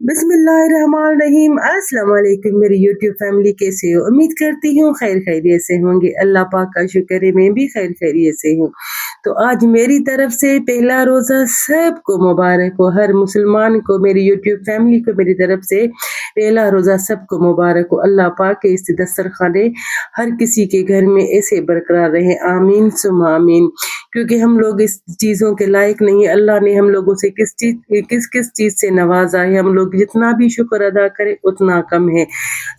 बिस्मिल्लाहिर्रहमानिर्रहीम। अस्सलाम वालेकुम मेरी यूट्यूब फैमिली, कैसे हो? उम्मीद करती हूँ खैर खैरियत से होंगे। अल्लाह पाक का शुक्र है मैं भी खैर खैरियत से हूँ। तो आज मेरी तरफ से पहला रोज़ा सबको मुबारक हो, हर मुसलमान को, मेरी यूट्यूब फैमिली को मेरी तरफ से पहला रोज़ा सबको मुबारक हो। अल्लाह पाक के इस दस्तरखाने हर किसी के घर में ऐसे बरकरार रहे, आमीन सुम्मा आमीन। क्योंकि हम लोग इस चीज़ों के लायक नहीं है। अल्लाह ने हम लोगों से किस किस चीज़ से नवाजा है, हम लोग जितना भी शुक्र अदा करें उतना कम है।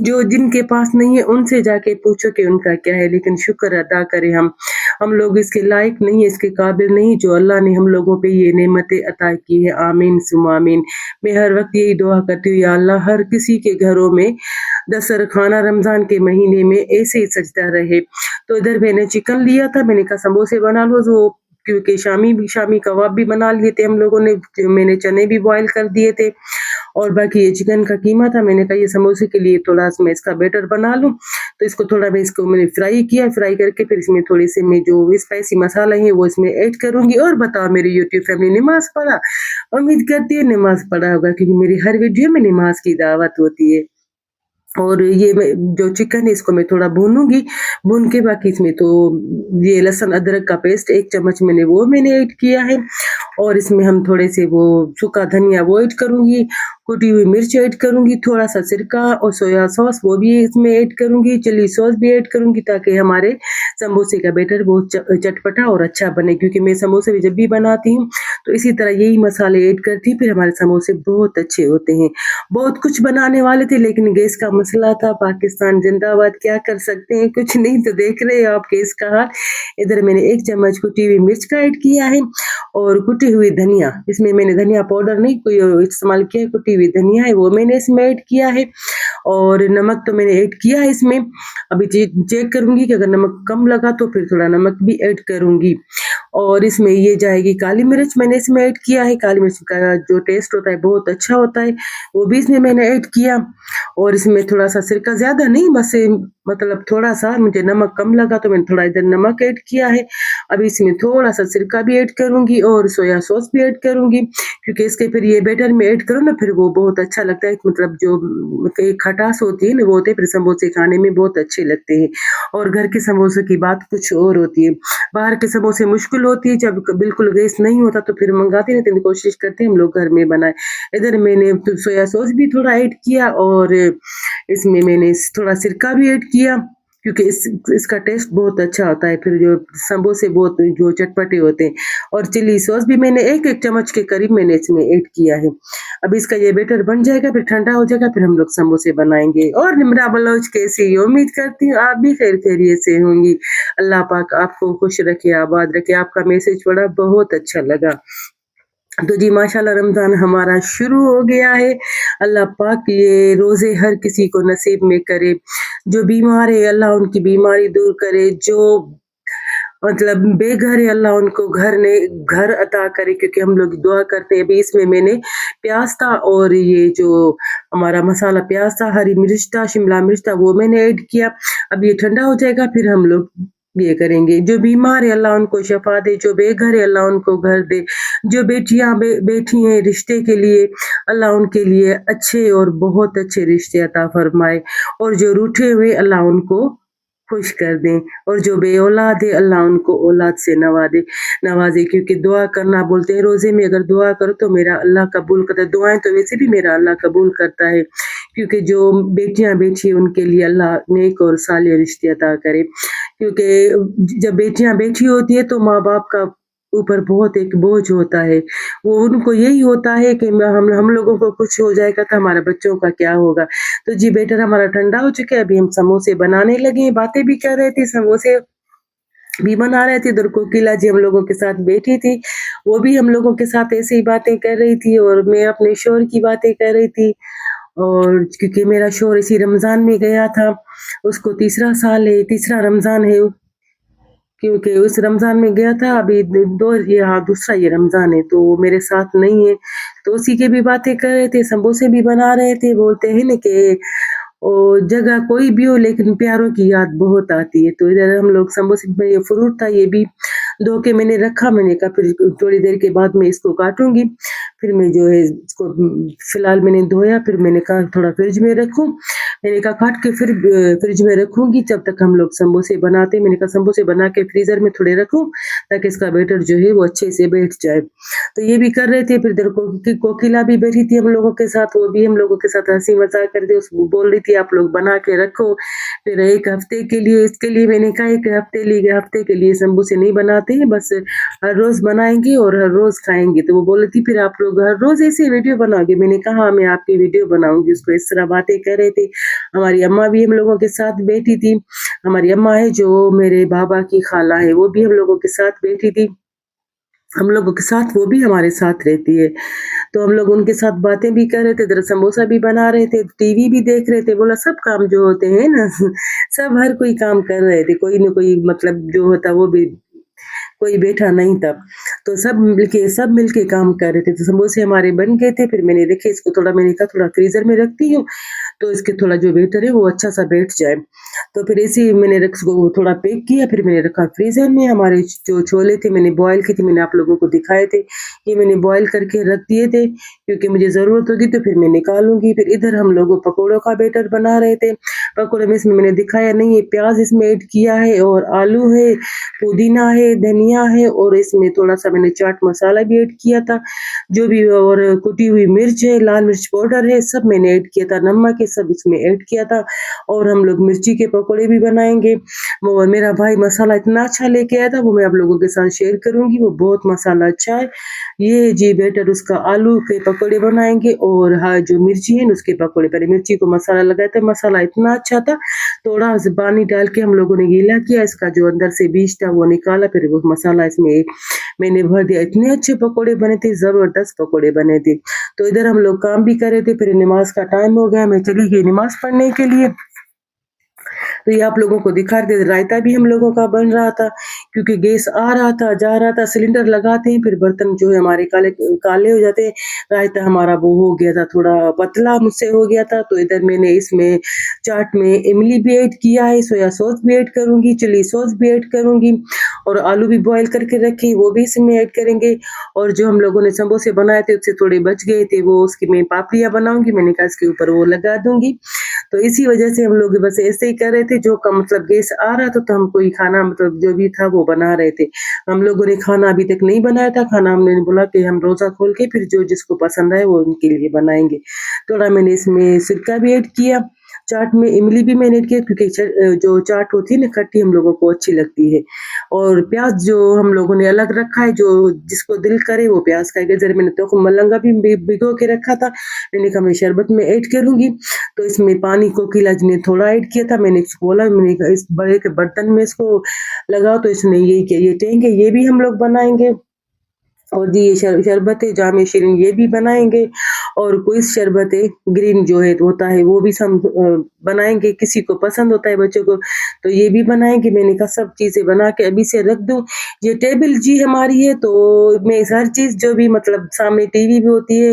जो जिनके पास नहीं है उनसे जाके पूछो कि उनका क्या है, लेकिन शुक्र अदा करें हम लोग इसके लायक नहीं, इसके काबिल नहीं जो अल्लाह ने हम लोगों पे ये नेमतें अता की है। आमीन सुम्मा आमीन। मैं हर वक्त यही दुआ करती हूँ, या अल्लाह हर किसी के घरों में दस्तरखाना रमजान के महीने में ऐसे ही सजता रहे। तो इधर मैंने चिकन लिया था, मैंने कहा समोसे बना लो, वो क्योंकि शामी कबाब भी बना लिए थे हम लोगों ने, मैंने चने भी बॉयल कर दिए थे और बाकी ये चिकन का कीमा था। मैंने कहा ये समोसे के लिए थोड़ा सा मैं इसका बैटर बना लूं, तो इसको थोड़ा मैंने फ्राई किया, फ्राई करके फिर इसमें थोड़ी सी मैं जो स्पाइसी मसाला है वो इसमें ऐड करूंगी। और बताओ मेरी यूट्यूब फैमिली, नमाज पढ़ा? उम्मीद करती है नमाज पढ़ा होगा, क्योंकि मेरी हर वीडियो में नमाज की दावत होती है। और ये मैं जो चिकन है इसको मैं थोड़ा भूनूँगी, भून के बाकी इसमें तो ये लहसुन अदरक का पेस्ट 1 चम्मच मैंने ऐड किया है और इसमें हम थोड़े से वो सूखा धनिया वो ऐड करूँगी, कुटी हुई मिर्च ऐड करूँगी, थोड़ा-सा सिरका और सोया सॉस वो भी इसमें ऐड करूँगी, चिली सॉस भी ऐड करूँगी, ताकि हमारे समोसे का बैटर बहुत चटपटा और अच्छा बने। क्योंकि मैं समोसे भी जब भी बनाती हूँ, तो इसी तरह यही मसाले ऐड करती हूँ, फिर हमारे समोसे बहुत अच्छे होते हैं। बहुत कुछ बनाने वाले थे लेकिन गैस का मसला था। पाकिस्तान जिंदाबाद, क्या कर सकते हैं, कुछ नहीं। तो देख रहे हो आप गैस का हाल। इधर मैंने 1 चम्मच कुटी हुई मिर्च का ऐड किया है और कुटी हुई धनिया, इसमें मैंने धनिया पाउडर नहीं कोई इस्तेमाल किया है, कुटी हुई धनिया है वो मैंने इसमें ऐड किया है। और नमक तो मैंने ऐड किया है इसमें। अभी चेक करूँगी कि अगर नमक कम लगा तो फिर थोड़ा नमक भी ऐड करूँगी। और इसमें ये जाएगी काली मिर्च, मैंने इसमें ऐड किया है। काली मिर्च का जो टेस्ट होता है बहुत अच्छा होता है, वो भी इसमें मैंने ऐड किया। और इसमें थोड़ा-सा सिरका, ज़्यादा नहीं, बस मतलब थोड़ा-सा, मुझे नमक कम लगा तो मैंने थोड़ा इधर नमक ऐड किया है। अब इसमें थोड़ा-सा सिरका भी ऐड करूँगी और सोया सॉस भी ऐड करूँगी, क्योंकि इसके फिर ये बैटर में ऐड करो ना फिर वो बहुत अच्छा लगता है। मतलब जो एक खटास होती है ना वो होते हैं, फिर समोसे खाने में बहुत अच्छे लगते हैं। और घर के समोसे की बात कुछ और होती है। बाहर के समोसे मुश्किल होती है, जब बिल्कुल गैस नहीं होता तो फिर मँगाते नहीं, तो कोशिश करते हैं हम लोग घर में बनाएँ। इधर मैंने तो सोया सॉस भी थोड़ा ऐड किया और इसमें मैंने थोड़ा सिरका भी ऐड किया, क्योंकि इसका टेस्ट बहुत अच्छा होता है, फिर जो समोसे बहुत जो चटपटे होते हैं। और चिली सॉस भी मैंने 1-1 चम्मच के करीब मैंने इसमें ऐड किया है। अब इसका ये बैटर बन जाएगा, फिर ठंडा हो जाएगा, फिर हम लोग समोसे बनाएँगे। और निमरा बलोच कैसी हो? उम्मीद करती हूँ आप भी खैर खैरियत से होंगी। अल्लाह पाक आपको खुश रखे, आबाद रखे। आपका मैसेज पढ़ा, बहुत अच्छा लगा। तो जी माशाल्लाह रमज़ान हमारा शुरू हो गया है। अल्लाह पाक ये रोज़े हर किसी को नसीब में करे। जो बीमार है अल्लाह उनकी बीमारी दूर करे, जो मतलब बेघर है अल्लाह उनको घर अता करे, क्योंकि हम लोग दुआ करते हैं। अभी इसमें मैंने प्याज़ था और ये जो हमारा मसाला प्याज़ था, हरी मिर्च था, शिमला मिर्च था, वो मैंने ऐड किया। अब ये ठंडा हो जाएगा फिर हम लोग ये करेंगे। जो बीमार है अल्लाह उनको शिफ़ा दे, जो बेघर है अल्लाह उनको घर दे, जो बेटियाँ बैठी हैं रिश्ते के लिए, अल्लाह उनके लिए अच्छे और बहुत अच्छे रिश्ते अता फ़रमाए। और जो रूठे हुए अल्लाह उनको खुश कर दें, और जो बे-औलाद है अल्लाह उनको औलाद से नवाज़े, क्योंकि दुआ करना बोलते हैं रोज़े में अगर दुआ करो तो मेरा अल्लाह कबूल करता है। दुआएँ तो वैसे भी मेरा अल्लाह कबूल करता है, क्योंकि जो बेटियाँ बैठी हैं उनके लिए अल्लाह नेक और साले रिश्ते अता करे। क्योंकि जब बेटियाँ बैठी होती है तो माँ-बाप का ऊपर बहुत एक बोझ होता है। वो उनको यही होता है कि हम लोगों को कुछ हो जाएगा तो हमारे बच्चों का क्या होगा? तो जी बैटर हमारा ठंडा हो चुका है, अभी हम समोसे बनाने लगे हैं, बातें भी कर रहे थे, समोसे भी बना रहे थे। इधर कोकिला जी हम लोगों के साथ बैठी थी, वो भी हम लोगों के साथ ऐसे ही बातें कर रही थी और मैं अपने शौहर की बातें कर रही थी। और क्योंकि मेरा शौहर इसी रमज़ान में गया था, उसको तीसरा साल है, तीसरा रमज़ान है। क्योंकि उस रमज़ान में गया था, अभी द 2 ये हाँ, दूसरा ये रमज़ान है, तो वो मेरे साथ नहीं है। तो उसी की भी बातें कर रहे थे, समोसे भी बना रहे थे। बोलते हैं ना कि ओ जगह कोई भी हो लेकिन प्यारों की याद बहुत आती है। तो इधर हम लोग समोसे में ये फ्रूट था, ये भी धो के मैंने रखा, मैंने कहा फिर थोड़ी देर के बाद मैं इसको काटूँगी। फिर मैं जो है इसको फिलहाल मैंने धोया, फिर मैंने कहा थोड़ा फ्रिज में रखूं। मैंने कहा काट के फिर फ्रिज में रखूंगी जब तक हम लोग समोसे बनाते। मैंने कहा समोसे बना के फ्रीजर में थोड़े रखूं ताकि इसका बैटर जो है वो अच्छे से बैठ जाए। तो ये भी कर रहे थे। फिर इधर कोकिला भी बैठी थी हम लोगों के साथ, वो भी हम लोगों के साथ हंसी मजाक कर रही थी। बोल रही थी आप लोग बना के रखो, फिर एक हफ्ते के लिए। इसके लिए मैंने कहा एक हफ्ते के लिए समोसे नहीं बनाते हैं, बस हर रोज बनाएंगे और हर रोज खाएंगे। तो वो बोल रही थी फिर आप लोग हर रोज ऐसे वीडियो बनाओगे? मैंने कहा हाँ, मैं आपकी वीडियो बनाऊंगी। उसको इस तरह बातें कर रहे थे। हमारी अम्मा भी हम लोगों के साथ बैठी थी। हमारी अम्मा है जो मेरे बाबा की खाला है, वो भी हम लोगों के साथ बैठी थी। हम लोगों के साथ वो भी हमारे साथ रहती है। तो हम लोग उनके साथ बातें भी कर रहे थे, इधर समोसा भी बना रहे थे, टीवी भी देख रहे थे। बोला सब काम जो होते हैं ना सब हर कोई काम कर रहे थे, कोई न कोई मतलब जो होता वो भी, कोई बैठा नहीं था। तो सब मिलके काम कर रहे थे। तो समोसे हमारे बन गए थे। फिर मैंने देखे इसको थोड़ा, मैंने कहा थोड़ा फ्रीजर में रखती हूँ तो इसके थोड़ा जो बैटर है वो अच्छा सा बैठ जाए। तो फिर ऐसे ही मैंने इसको थोड़ा पैक किया, फिर मैंने रखा फ्रीजर में। हमारे जो छोले थे मैंने बॉयल किए थे, मैंने आप लोगों को दिखाए थे। ये मैंने बॉयल करके रख दिए थे क्योंकि मुझे जरूरत होगी तो फिर मैं निकालूंगी। फिर इधर हम लोग पकौड़ों का बैटर बना रहे थे। पकौड़े में इसमें मैंने दिखाया नहीं है, प्याज इसमें ऐड किया है और आलू है, पुदीना है, धनिया है और इसमें थोड़ा सा मैंने चाट मसाला भी ऐड किया था, जो भी, और कुटी हुई मिर्च है, लाल मिर्च पाउडर है, सब मैंने ऐड किया था, नमक है, सब इसमें ऐड किया था। और हम लोग मिर्ची के पकौड़े भी बनाएंगे। वो मेरा भाई मसाला इतना अच्छा लेके आया था, वो मैं आप लोगों के साथ शेयर करूंगी। वो बहुत मसाला अच्छा है। ये जी बेटर उसका आलू के पकौड़े बनाएंगे और हाँ जो मिर्ची है उसके पकौड़े। पहले मिर्ची को मसाला लगाया था, मसाला इतना अच्छा था, थोड़ा सा पानी डाल के हम लोगों ने गीला किया, इसका जो अंदर से बीज था वो निकाला, फिर वो मसाला इसमें मैंने भर दिया। इतने अच्छे पकोड़े बने थे, जबरदस्त पकोड़े बने थे। तो इधर हम लोग काम भी कर रहे थे। फिर नमाज का टाइम हो गया, मैं चली गई नमाज पढ़ने के लिए। तो ये आप लोगों को दिखा रहे थे। रायता भी हम लोगों का बन रहा था क्योंकि गैस आ रहा था जा रहा था। सिलेंडर लगाते हैं फिर बर्तन जो है हमारे काले काले हो जाते हैं। रायता हमारा वो हो गया था, थोड़ा पतला मुझसे हो गया था। तो इधर मैंने इसमें चाट में इमली भी ऐड किया है, सोया सॉस भी ऐड करूंगी, चिली सॉस भी ऐड करूंगी और आलू भी बॉईल करके रखे वो भी इसमें ऐड करेंगे। और जो हम लोगों ने समोसे बनाए थे उससे थोड़े बच गए थे, वो उसकी मैं पापड़ियाँ बनाऊंगी। मैंने कहा इसके ऊपर वो लगा दूंगी। तो इसी वजह से हम लोग बस ऐसे ही कर रहे थे। जो कम मतलब गैस आ रहा था तो हम कोई खाना मतलब जो भी था वो बना रहे थे। हम लोगों ने खाना अभी तक नहीं बनाया था। खाना हमने बोला कि हम रोजा खोल के फिर जो जिसको पसंद आए वो उनके लिए बनाएंगे। थोड़ा मैंने इसमें सिरका भी ऐड किया, चाट में इमली भी मैंने ऐड किया क्योंकि जो चाट होती है ना खट्टी हम लोगों को अच्छी लगती है। और प्याज जो हम लोगों ने अलग रखा है, जो जिसको दिल करे वो प्याज खाएगा। जरा मैंने तो मलंगा भी भिगो के रखा था, मैंने कहा मैं शरबत में ऐड करूंगी। तो इसमें पानी कोकिला जी ने थोड़ा ऐड किया था। मैंने इसको बोला, मैंने कहा इस बड़े के बर्तन में इसको लगाओ। तो इसने यही किया, ये टेंगे ये भी हम लोग बनाएंगे। और जी ये शरबत है जामे शीरीन ये भी बनाएंगे। और कोई शरबत है ग्रीन जो है होता है वो भी सब बनाएंगे। किसी को पसंद होता है बच्चों को तो ये भी बनाएंगे। मैंने कहा सब चीजें बना के अभी से रख दूं। ये टेबल जी हमारी है तो मैं हर चीज जो भी मतलब सामने टीवी भी होती है,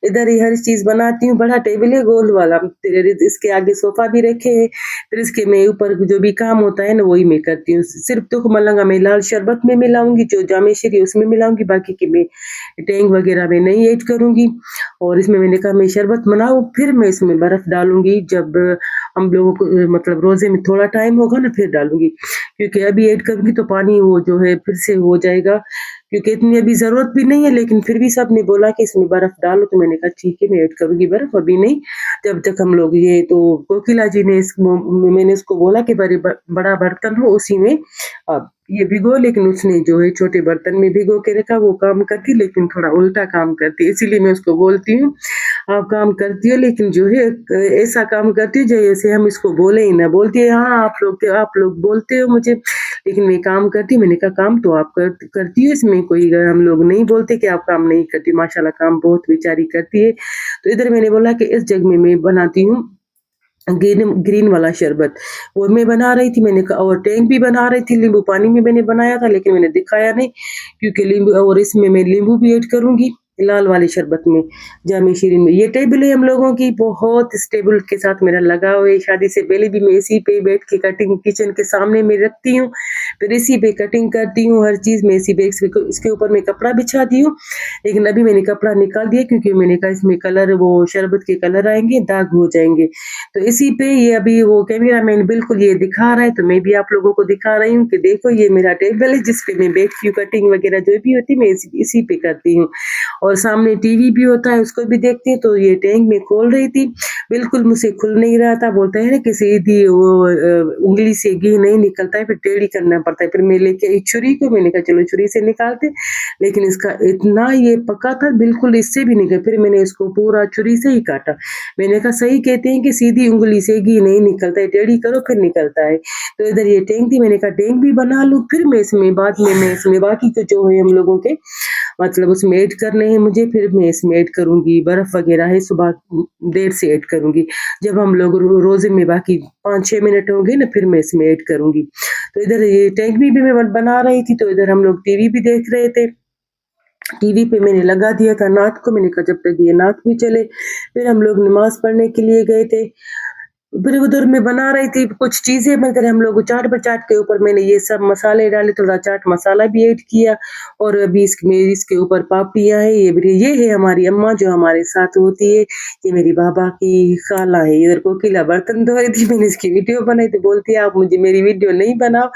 इधर ही हर चीज बनाती हूँ। बड़ा टेबल है गोल वाला, फिर इसके आगे सोफा भी रखे है, फिर इसके मैं ऊपर जो भी काम होता है ना वही मैं करती हूँ। सिर्फ तो मलंगा मैं लाल शरबत में मिलाऊंगी, जो जामे शीरी उसमें मिलाऊंगी, बाकी की मैं टैंग वगैरह में नहीं ऐड करूंगी। और इसमें मैंने कहा मैं शरबत बनाऊं फिर मैं इसमें बर्फ डालूंगी जब हम लोगों को मतलब रोजे में थोड़ा टाइम होगा ना फिर डालूंगी, क्योंकि अभी ऐड करूंगी तो पानी वो जो है फिर से हो जाएगा, क्योंकि इतनी अभी जरूरत भी नहीं है। लेकिन फिर भी सबने बोला कि इसमें बर्फ डालो तो मैंने कहा ठीक है मैं ऐड करूंगी बर्फ, अभी नहीं, जब तक हम लोग ये। तो कोकिला जी ने मैंने उसको बोला कि बड़ा बर्तन हो उसी में अब ये भिगो, लेकिन उसने जो है छोटे बर्तन में भिगो के रखा। वो काम करती लेकिन थोड़ा उल्टा काम करती है, इसीलिए मैं उसको बोलती हूँ आप काम करती हो लेकिन जो है ऐसा काम करती हो जैसे हम इसको बोले ही ना। बोलती है हाँ आप लोग बोलते हो मुझे लेकिन मैं काम करती हूँ। मैंने कहा काम तो आप करती हो, इसमें कोई हम लोग नहीं बोलते कि आप काम नहीं करती, माशाल्लाह काम बहुत बेचारी करती है। तो इधर मैंने बोला कि इस जग में मैं बनाती हूँ ग्रीन ग्रीन वाला शरबत, वो मैं बना रही थी। मैंने कहा और टैंक भी बना रही थी, नींबू पानी में मैंने बनाया था लेकिन मैंने दिखाया नहीं क्योंकि नींबू, और इसमें मैं नींबू भी ऐड करूंगी। लाल वाले शरबत में, जामे शीरीन में। ये टेबल है हम लोगों की, बहुत इस टेबल के साथ मेरा लगाव है। शादी से पहले भी मैं इसी पे बैठ के कटिंग किचन के सामने में रखती हूँ, फिर इसी पे कटिंग करती हूँ, हर चीज़ मैं इसी पे इसके ऊपर मैं कपड़ा बिछाती हूँ। लेकिन अभी मैंने कपड़ा निकाल दिया क्योंकि मैंने कहा इसमें कलर वो शरबत के कलर आएँगे, दाग हो जाएँगे। तो इसी पे ये अभी वो कैमरामैन बिल्कुल ये दिखा रहा है, तो मैं भी आप लोगों को दिखा रही हूँ कि देखो ये मेरा टेबल है जिस पे मैं बैठती हूँ, कटिंग वगैरह जो भी होती है मैं इसी पे करती हूँ। और सामने टीवी भी होता है, उसको भी देखती हूँ। तो ये टैंक मैं खोल रही थी, बिल्कुल मुझसे खुल नहीं रहा था। बोलता है ना कि सीधी वो उंगली से घी नहीं निकलता है, फिर टेढ़ी करना पड़ता है। फिर मैं लेके एक छुरी को, मैंने कहा चलो छुरी से निकालते, लेकिन इसका इतना ये पका था, बिल्कुल इससे भी नहीं गया। फिर मैंने इसको पूरा छुरी से ही काटा। मैंने कहा सही कहते हैं कि सीधी उंगली से घी नहीं निकलता है, टेढ़ी करो फिर निकलता है। तो इधर ये टैंक थी, मैंने कहा टैंक भी बना लूँ, फिर मैं इसमें बाद में मैं इसमें बाकी के जो है हम लोगों के मतलब उसमें ऐड करने हैं मुझे, फिर मैं इसमें ऐड करूँगी, बर्फ़ वग़ैरह है सुबह देर से ऐड करूँगी। जब हम लोग रोज़े में बाकी 5-6 मिनट होंगे ना, फिर मैं इसमें ऐड करूँगी। तो इधर ये टैंक भी मैं बना रही थी, तो इधर हम लोग टीवी भी देख रहे थे। टीवी पे मैंने लगा दिया था नात को, मैंने कहा जब तक ये नात भी चले। फिर हम लोग नमाज़ पढ़ने के लिए गए थे। फिर उधर मैं बना रही थी कुछ चीज़ें, मगर हम लोग चाट पर चाट के ऊपर मैंने ये सब मसाले डाले, थोड़ा चाट मसाला भी ऐड किया और अभी इसके ऊपर पापड़ियाँ हैं। ये है हमारी अम्मा जो हमारे साथ होती है, ये मेरी बाबा की खाला है। इधर कोकिला बर्तन धो रही थी, मैंने इसकी वीडियो बनाई तो बोलती है आप मुझे मेरी वीडियो नहीं बनाओ।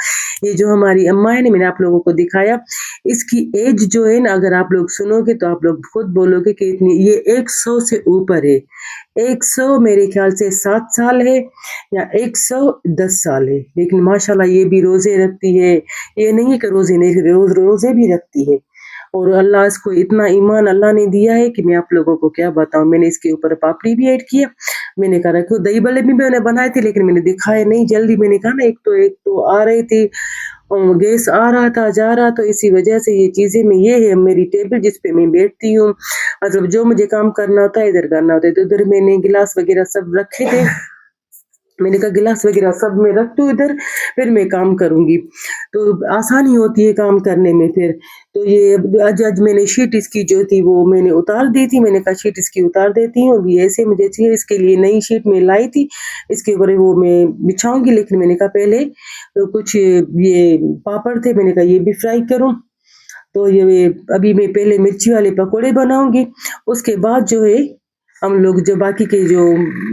ये जो हमारी अम्मा है ना, मैंने आप लोगों को दिखाया, इसकी एज जो है ना, अगर आप लोग सुनोगे तो आप लोग खुद बोलोगे कि इतनी, ये 100 से ऊपर है। 100 मेरे ख्याल से 7 साल है या 110 साल है, लेकिन माशाल्लाह ये भी रोज़े रखती है। ये नहीं है कि रोज़े नहीं रखती, रोज़े भी रखती है। और अल्लाह इसको इतना ईमान अल्लाह ने दिया है कि मैं आप लोगों को क्या बताऊँ। मैंने इसके ऊपर पापड़ी भी ऐड किया। मैंने कहा रखो, दही बल्ले भी मैंने बनाए थे, लेकिन मैंने दिखाए नहीं जल्दी। मैंने कहा ना एक तो आ रही थी गैस आ रहा था, जा रहा, तो इसी वजह से ये चीज़ें में ये है मेरी टेबल जिस पे मैं बैठती हूँ। मतलब जो मुझे काम करना होता है इधर करना होता है। तो इधर मैंने गिलास वगैरह सब रखे थे। मैंने कहा गिलास वगैरह सब मैं रख दूँ इधर, फिर मैं काम करूँगी। तो आसानी होती है काम करने में फिर। तो ये आज मैंने शीट इसकी जो थी वो मैंने उतार दी थी। मैंने कहा शीट इसकी उतार देती हूँ, अभी ऐसे मुझे चाहिए। इसके लिए नई शीट मैं लाई थी, इसके ऊपर वो मैं बिछाऊँगी, लेकिन मैंने कहा पहले तो कुछ ये पापड़ थे, मैंने कहा ये भी फ्राई करूँ। तो ये अभी मैं पहले मिर्ची वाले पकोड़े बनाऊँगी, उसके बाद जो है हम लोग जो बाकी के जो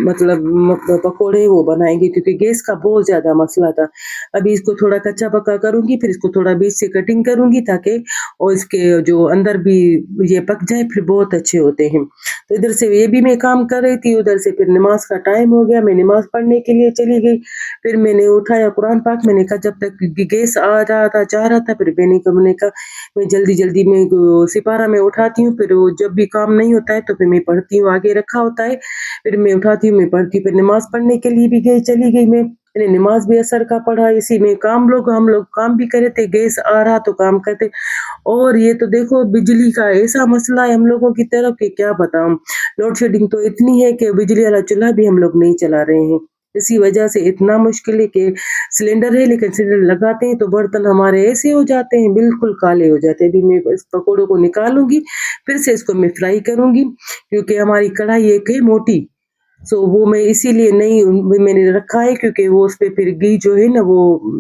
मतलब पकोड़े वो बनाएँगे, क्योंकि गैस का बहुत ज़्यादा मसला था। अभी इसको थोड़ा कच्चा-पक्का करूँगी, फिर इसको थोड़ा बीच से कटिंग करूँगी ताकि और इसके जो अंदर भी ये पक जाए, फिर बहुत अच्छे होते हैं। तो इधर से ये भी मैं काम कर रही थी, उधर से फिर नमाज़ का टाइम हो गया, मैं नमाज़ पढ़ने के लिए चली गई। फिर मैंने उठाया कुरान पाक, मैंने कहा जब तक गैस आ रहा था, जा रहा था, फिर मैंने कहा मैं जल्दी-जल्दी में सिपारा में उठाती हूँ, फिर वो जब भी काम नहीं होता है तो फिर मैं पढ़ती हूँ, आगे रखा होता है, फिर मैं उठाती हूँ, मैं पढ़ती हूँ, फिर नमाज़ पढ़ने के लिए भी चली गई मैं। मैंने नमाज़ भी असर का पढ़ा, इसी में हम लोग काम भी कर रहे थे, गैस आ रहा तो काम करते। और ये तो देखो बिजली का ऐसा मसला है हम लोगों की तरफ कि क्या बताऊँ। लोड शेडिंग तो इतनी है कि बिजली वाला चूल्हा भी हम लोग नहीं चला रहे हैं। इसी वजह से इतना मुश्किल है कि सिलेंडर है, लेकिन सिलेंडर लगाते हैं तो बर्तन हमारे ऐसे हो जाते हैं, बिल्कुल काले हो जाते हैं। अभी मैं इस पकोड़ों को निकालूँगी, फिर से इसको मैं फ्राई करूँगी, क्योंकि हमारी कढ़ाई एक है मोटी, सो वो मैं इसीलिए नहीं मैंने रखा है, क्योंकि वो उसपे फिर घी जो है ना वो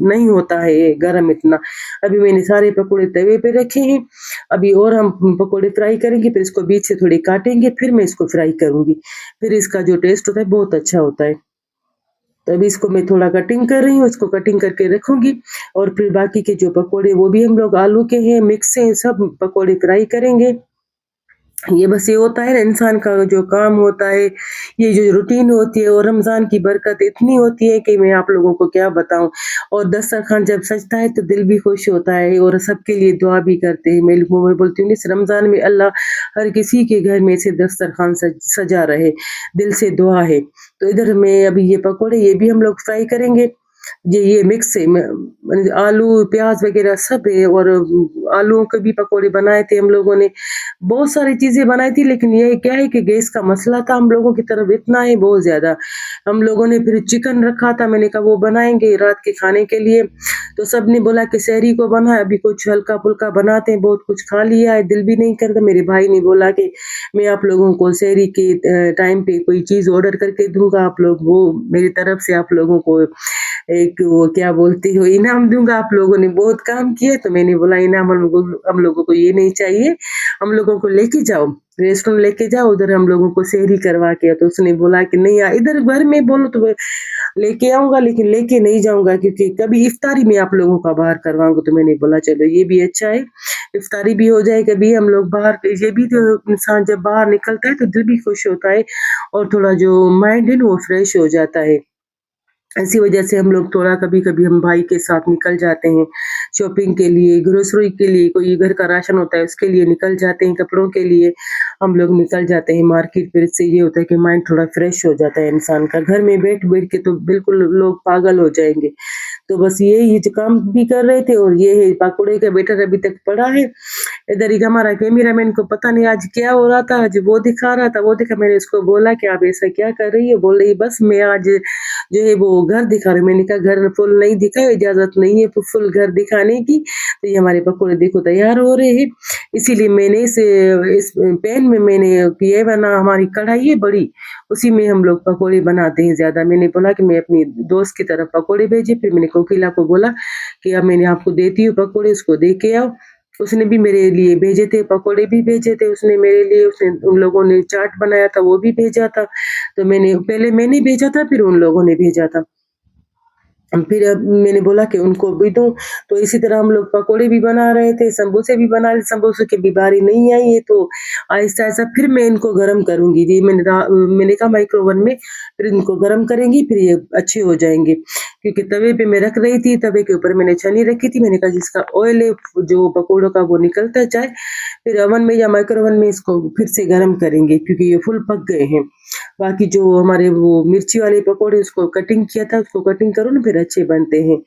नहीं होता है गरम इतना। अभी मैंने सारे पकोड़े तवे पे रखे हैं, अभी और हम पकोड़े फ्राई करेंगे, फिर इसको बीच से थोड़े काटेंगे, फिर मैं इसको फ्राई करूँगी। फिर इसका जो टेस्ट होता है बहुत अच्छा होता है। तो अभी इसको मैं थोड़ा कटिंग कर रही हूँ, इसको कटिंग करके रखूँगी और फिर बाकी के जो पकोड़े वो भी हम लोग आलू के हैं, मिक्स हैं, सब पकोड़े फ्राई करेंगे। ये बस ये होता है ना इंसान का जो काम होता है, ये जो रूटीन होती है, और रमज़ान की बरकत इतनी होती है कि मैं आप लोगों को क्या बताऊँ। और दस्तरख़्वान जब सजता है तो दिल भी खुश होता है और सबके लिए दुआ भी करते हैं। मैं बोलती हूँ इस रमज़ान में अल्लाह हर किसी के घर में से दस्तरख़्वान सजा रहे, दिल से दुआ है। तो इधर मैं अभी ये पकोड़े ये भी हम लोग फ्राई करेंगे। ये मिक्स है, आलू, प्याज़ वग़ैरह सब है, और आलूओं के भी पकोड़े बनाए थे हम लोगों ने। बहुत सारी चीज़ें बनाई थी, लेकिन ये क्या है कि गैस का मसला था हम लोगों की तरफ इतना है बहुत ज़्यादा। हम लोगों ने फिर चिकन रखा था, मैंने कहा वो बनाएँगे रात के खाने के लिए। तो सबने बोला कि सहरी को बना, अभी कुछ हल्का-फुल्का बनाते हैं, बहुत कुछ खा लिया है, दिल भी नहीं करता। मेरे भाई ने बोला कि मैं आप लोगों को सहरी के टाइम पे कोई चीज़ ऑर्डर करके दूँगा, आप लोग वो मेरी तरफ से आप लोगों को एक वो क्या बोलते हो इनाम दूँगा, आप लोगों ने बहुत काम किया। तो मैंने बोला इनाम हम लोगों को ये नहीं चाहिए, हम लोगों को लेके जाओ, रेस्टोरेंट लेके जाओ, उधर हम लोगों को सहरी करवा के। तो उसने बोला कि नहीं इधर घर में बोलो तो मैं लेके आऊँगा, लेकिन लेके नहीं जाऊँगा क्योंकि कभी इफ्तारी में आप लोगों का बाहर करवाऊँगा। तो मैंने बोला चलो ये भी अच्छा है, इफ्तारी भी हो जाए, कभी हम लोग बाहर ये भी तो इंसान जब बाहर निकलता है तो दिल भी खुश होता है और थोड़ा जो माइंड है ना वो फ्रेश हो जाता है। इसी वजह से हम लोग थोड़ा कभी-कभी हम भाई के साथ निकल जाते हैं, शॉपिंग के लिए, ग्रोसरी के लिए, कोई घर का राशन होता है उसके लिए निकल जाते हैं, कपड़ों के लिए हम लोग निकल जाते हैं मार्केट। फिर इससे ये होता है कि माइंड थोड़ा फ्रेश हो जाता है इंसान का। घर में बैठ-बैठ के तो बिल्कुल लोग पागल हो जाएँगे। तो बस ये जो काम भी कर रहे थे और ये है पकोड़े का बैटर अभी तक पड़ा है। इधर एक हमारा कैमरामैन को पता नहीं आज क्या हो रहा था, आज वो दिखा रहा था, वो देखा मैंने उसको बोला कि आप ऐसा क्या कर रही हो? बोल रही बस मैं आज जो है वो घर दिखा रही हूँ। मैंने कहा घर फुल नहीं दिखाओ, इजाज़त नहीं है फुल घर दिखाने की। तो ये हमारे पकोड़े देखो तैयार हो रहे हैं। इसीलिए मैंने इस पैन में मैंने ये बना हमारी कढ़ाई है बड़ी, उसी में हम लोग पकोड़े बनाते हैं ज़्यादा। मैंने बोला कि मैं अपनी दोस्त की तरफ पकोड़े भेजे, फिर मैंने कोकिला को बोला कि अब मैंने आपको देती हूँ पकोड़े, उसको दे के आओ। उसने भी मेरे लिए भेजे थे, पकोड़े भी भेजे थे उसने मेरे लिए, उसने उन लोगों ने चाट बनाया था वो भी भेजा था। तो पहले मैंने भेजा था फिर उन लोगों ने भेजा था। फिर मैंने बोला कि उनको भी दूँ, तो इसी तरह हम लोग पकोड़े भी बना रहे थे, समोसे भी बना रहे, समोसे की भी बारी नहीं आई है, तो आहिस्ता-आहिस्ता फिर मैं इनको गरम करूँगी। जी, मैंने कहा माइक्रो ओवन में फिर इनको गरम करेंगी, फिर ये अच्छे हो जाएँगे। क्योंकि तवे पे मैं रख रही थी, तवे के ऊपर मैंने छन्नी रखी थी, मैंने कहा जिसका ऑयल है, जो पकोड़ों का वो निकलता जाए, फिर ओवन में या माइक्रो ओवन में इसको फिर से गरम करेंगे क्योंकि ये फुल पक गए हैं। बाकी जो हमारे वो मिर्ची वाले पकोड़े उसको कटिंग किया था, उसको कटिंग करो ना फिर अच्छे बनते हैं।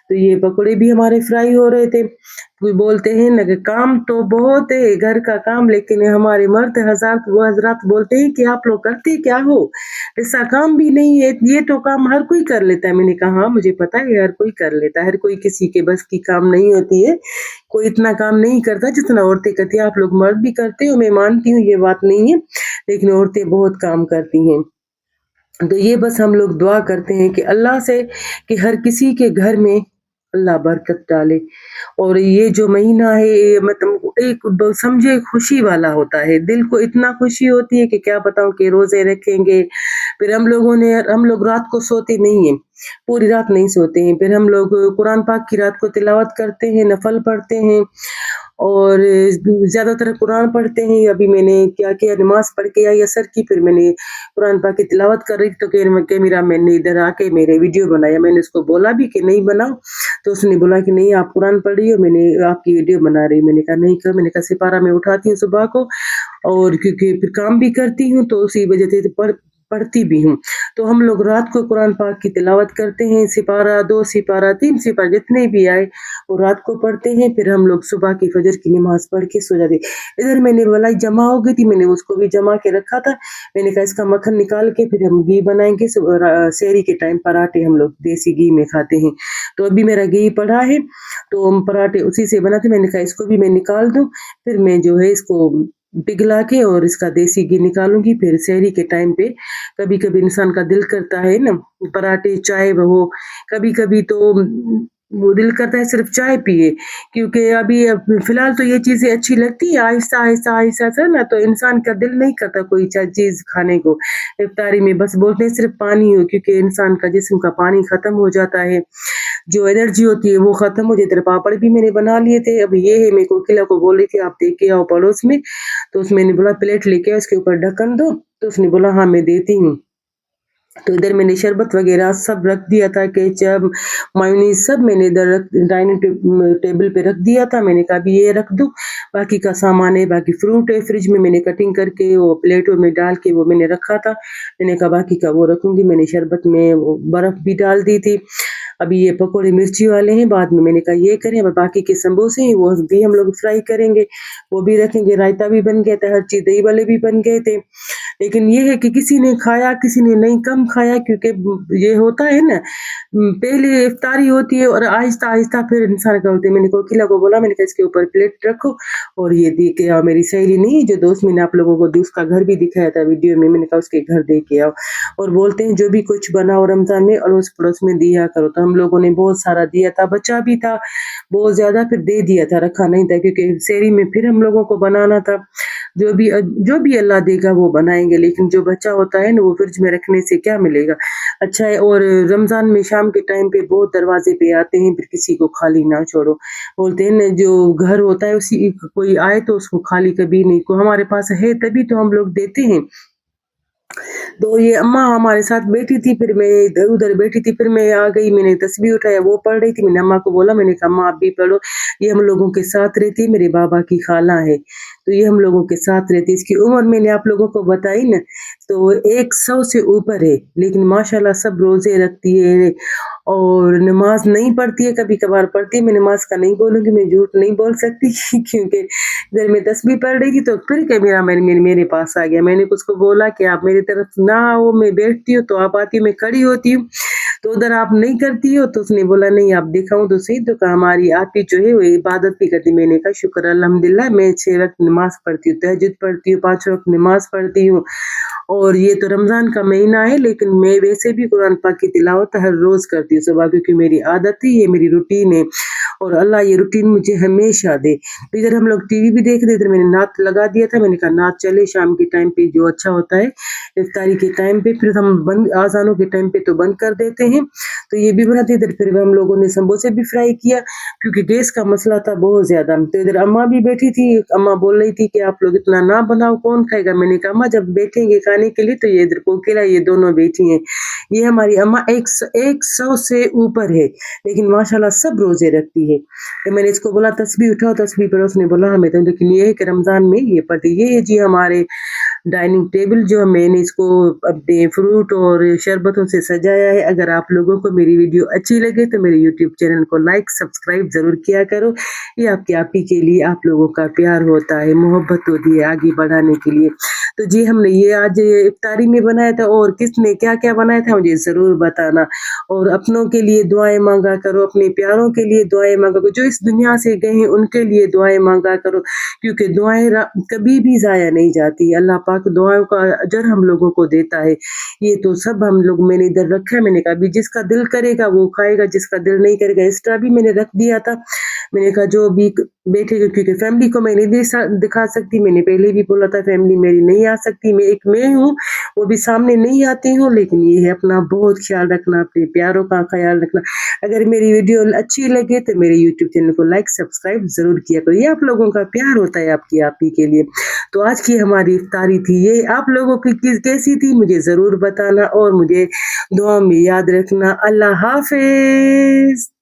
तो ये पकोड़े भी हमारे फ्राई हो रहे थे। कोई बोलते हैं ना कि काम तो बहुत है घर का काम, लेकिन हमारे मर्द हज़ात वो हज़रात बोलते हैं कि आप लोग करते क्या हो? ऐसा काम भी नहीं है, ये तो काम हर कोई कर लेता है। मैंने कहा हाँ, मुझे पता है हर कोई कर लेता है, हर कोई किसी के बस की काम नहीं होती है। कोई इतना काम नहीं करता जितना औरतें करती हैं। आप लोग मर्द भी करते हो, मैं मानती हूँ ये बात नहीं है, लेकिन औरतें बहुत काम करती हैं। तो ये बस हम लोग दुआ करते हैं कि अल्लाह से कि हर किसी के घर में अल्लाह बरकत डाले और ये जो महीना है ये मतलब एक समझे खुशी वाला होता है। दिल को इतना खुशी होती है कि क्या बताऊँ कि रोज़े रखेंगे, फिर हम लोग रात को सोते नहीं हैं, पूरी रात नहीं सोते हैं। फिर हम लोग कुरान पाक की रात को तिलावत करते हैं, नफ़ल पढ़ते हैं और ज़्यादातर कुरान पढ़ते हैं। अभी मैंने क्या किया नमाज़ पढ़ के आई असर की, फिर मैंने कुरान पाक की तिलावत कर रही थी तो कैमरामैन ने इधर आके मेरे वीडियो बनाया। मैंने उसको बोला भी कि नहीं बनाओ, तो उसने बोला कि नहीं आप कुरान पढ़ रही हो, मैंने आपकी वीडियो बना रही हूँ। मैंने कहा नहीं मैंने कहा सिपारा मैं उठाती हूँ सुबह को और क्योंकि फिर काम भी करती हूँ तो उसी वजह से पढ़ती भी हूँ। तो हम लोग रात को कुरान पाक की तिलावत करते हैं, सिपारा, 2 सिपारा, 3 सिपारा जितने भी आए वो रात को पढ़ते हैं, फिर हम लोग सुबह की फजर की नमाज़ पढ़ के सो जाते हैं। इधर मैंने मलाई जमा हो गई थी, मैंने उसको भी जमा के रखा था। मैंने कहा इसका मक्खन निकाल के फिर हम घी बनाएँगे सहरी के टाइम पराठे हम लोग देसी घी में खाते हैं। तो अभी मेरा घी पड़ा है, तो हम पराठे उसी से बनाते हैं। मैंने कहा इसको भी मैं निकाल दूँ, फिर मैं जो है इसको पिघला के और इसका देसी घी निकालूँगी, फिर सहरी के टाइम पे कभी-कभी इंसान का दिल करता है ना पराठे, चाय वो कभी-कभी तो वो दिल करता है सिर्फ़ चाय पिए क्योंकि अभी फ़िलहाल तो ये चीज़ें अच्छी लगती है, आहिस्ता-आहिस्ता से ना तो इंसान का दिल नहीं करता कोई चीज़ खाने को। इफ्तारी में बस बोलते हैं सिर्फ़ पानी हो क्योंकि इंसान का जिस्म का पानी ख़त्म हो जाता है, जो एनर्जी होती है वो ख़त्म हो जाती है। पापड़ भी मैंने बना लिए थे, अब ये है मैं कोकिला को बोल रही थी आप दे के आओ पड़ोस में, तो मैंने बोला प्लेट लेके आओ इसके ऊपर ढक्कन दो, तो उसने बोला हाँ, मैं देती हूँ। तो इधर मैंने शरबत वगैरह सब रख दिया था, केचप, मेयोनीज़ सब मैंने इधर डाइनिंग टेबल पे रख दिया था। मैंने कहा अभी ये रख दूँ, बाकी का सामान है, बाकी फ्रूट है फ्रिज में मैंने कटिंग करके वो प्लेटों में डाल के वो मैंने रखा था। मैंने कहा बाकी का वो रखूँगी। मैंने शरबत में वो बर्फ़ भी डाल दी थी। अभी ये पकोड़े मिर्ची वाले हैं, बाद में मैंने कहा ये करें। अब बाकी के समोसे हैं वो भी हम लोग फ्राई करेंगे, वो भी रखेंगे। रायता भी बन गया था, हर चीज़, दही वाले भी बन गए थे। लेकिन ये है कि किसी ने खाया, किसी ने नहीं, कम खाया, क्योंकि ये होता है ना, पहले इफ्तारी होती है और आहिस्ता-आहिस्ता फिर इंसान का होता है। मैंने कोकिला को बोला, मैंने कहा इसके ऊपर प्लेट रखो और ये दे के आओ। मेरी सहेली नहीं, जो दोस्त मैंने आप लोगों को उसका घर भी दिखाया था वीडियो में, मैंने कहा उसके घर दे के आओ। और बोलते हैं जो भी कुछ बनाओ रमज़ान में अड़ोस-पड़ोस में दिया करो। तो हम लोगों ने बहुत सारा दिया था, बचा भी था बहुत ज़्यादा, फिर दे दिया था, रखा नहीं था, क्योंकि सेहरी में फिर हम लोगों को बनाना था। जो भी अल्लाह देगा वो बनाएँगे, लेकिन जो बचा होता है ना वो फ्रिज में रखने से क्या मिलेगा? अच्छा है। और रमज़ान में शाम के टाइम पे बहुत दरवाज़े पे आते हैं, फिर किसी को खाली ना छोड़ो। बोलते हैं ना, जो घर होता है उसी कोई आए तो उसको खाली कभी नहीं, को हमारे पास है तभी तो हम लोग देते हैं। तो ये अम्मा हमारे साथ बैठी थी, फिर मैं इधर-उधर बैठी थी, फिर मैं आ गई, मैंने तस्बीह उठाया, वो पढ़ रही थी। मैंने अम्मा को बोला, मैंने कहा अम्मा आप भी पढ़ो, ये हम लोगों के साथ रहती है, मेरे बाबा की खाला है, तो ये हम लोगों के साथ रहती है। इसकी उम्र मैंने आप लोगों को बताई ना, तो 100 से ऊपर है, लेकिन माशाल्लाह सब रोज़े रखती है और नमाज़ नहीं पढ़ती है, कभी-कभार पढ़ती है। मैं नमाज़ का नहीं बोलूँगी, मैं झूठ नहीं बोल सकती क्योंकि इधर मैं तस्बीह पढ़ रही थी तो फिर कैमरा मैन मेरे पास आ गया। मैंने उसको बोला कि आप मेरी तरफ ना आओ, मैं बैठती हूँ तो आप आती हो, मैं खड़ी होती हूँ, तो उधर आप नहीं करती हो। तो उसने बोला नहीं आप दिखाऊँ तो सही, तो कहा हमारी आपी जो है वो इबादत भी करती। मैंने कहा शुक्र अल्हम्दुलिल्लाह, मैं 6 वक़्त नमाज़ पढ़ती हूँ, तहज्जुद पढ़ती हूँ, 5 वक़्त नमाज़ पढ़ती हूँ। और ये तो रमज़ान का महीना है, लेकिन मैं वैसे भी कुरान पाक की तिलावत हर रोज़ करती हूँ सुबह, क्योंकि मेरी आदत है, ये मेरी रूटीन है और अल्लाह ये रूटीन मुझे हमेशा दे। तो इधर हम लोग टीवी भी देख रहे थे, मैंने नात लगा दिया था, मैंने कहा नात चले शाम के टाइम पे जो अच्छा होता है, इफ्तारी के टाइम पे, फिर हम बंद अज़ानों के टाइम पे तो बंद कर देते हैं। तो ये भी बनाते इधर, फिर हम लोगों ने समोसे भी फ्राई किया, क्योंकि गैस का मसला था बहुत ज़्यादा। तो इधर अम्मा भी बैठी थी, अम्मा बोल रही थी कि आप लोग इतना ना बनाओ, कौन खाएगा? मैंने कहा अम्मा जब बैठेंगे खाने के लिए तो ये इधर कोकिला ये दोनों बैठी हैं। ये हमारी अम्मा 100 से ऊपर है, लेकिन माशाल्लाह सब रोज़े रखती है। तो मैंने इसको बोला तस्बीह उठाओ, तस्बीह पढ़ो, उसने बोला हमें तो, लेकिन ये है कि रमज़ान में ये पढ़ती। ये है जी हमारे डाइनिंग टेबल, जो मैंने इसको अपने फ्रूट और शरबतों से सजाया है। अगर आप लोगों को मेरी वीडियो अच्छी लगे तो मेरे यूट्यूब चैनल को लाइक सब्सक्राइब ज़रूर किया करो। ये आपकी आप ही के लिए आप लोगों का प्यार होता है, मोहब्बत होती है आगे बढ़ाने के लिए। तो जी हमने ये आज इफ्तारी में बनाया था, और किसने क्या-क्या बनाया था मुझे ज़रूर बताना। और अपनों के लिए दुआएँ माँगा करो, अपने प्यारों के लिए दुआएँ माँगा करो, जो इस दुनिया से गए हैं उनके लिए दुआएँ माँगा करो, क्योंकि दुआएँ कभी भी ज़ाया नहीं जाती। अल्लाह पाक दुआओं का अजर हम लोगों को देता है। ये तो सब हम लोग, मैंने इधर रखा है, मैंने कहा अभी जिसका दिल करेगा वो खाएगा, जिसका दिल नहीं करेगा। एक्स्ट्रा भी मैंने रख दिया था। मैंने कहा जो भी बैठेगा, क्योंकि फैमिली को मैं नहीं दिखा सकती, मैंने पहले भी बोला था फैमिली मेरी नहीं आ सकती, मैं हूँ, वो भी सामने नहीं आती हूँ, लेकिन ये है अपना बहुत ख्याल रखना, अपने प्यारों का ख्याल रखना। अगर मेरी वीडियो अच्छी लगे तो मेरे यूट्यूब चैनल को लाइक सब्सक्राइब ज़रूर किया करो, ये आप लोगों का प्यार होता है आपकी आप ही के लिए। तो आज की हमारी इफ्तारी थी ये, आप लोगों की कैसी थी मुझे ज़रूर बताना और मुझे दुआ में याद रखना। अल्लाह हाफ़िज़।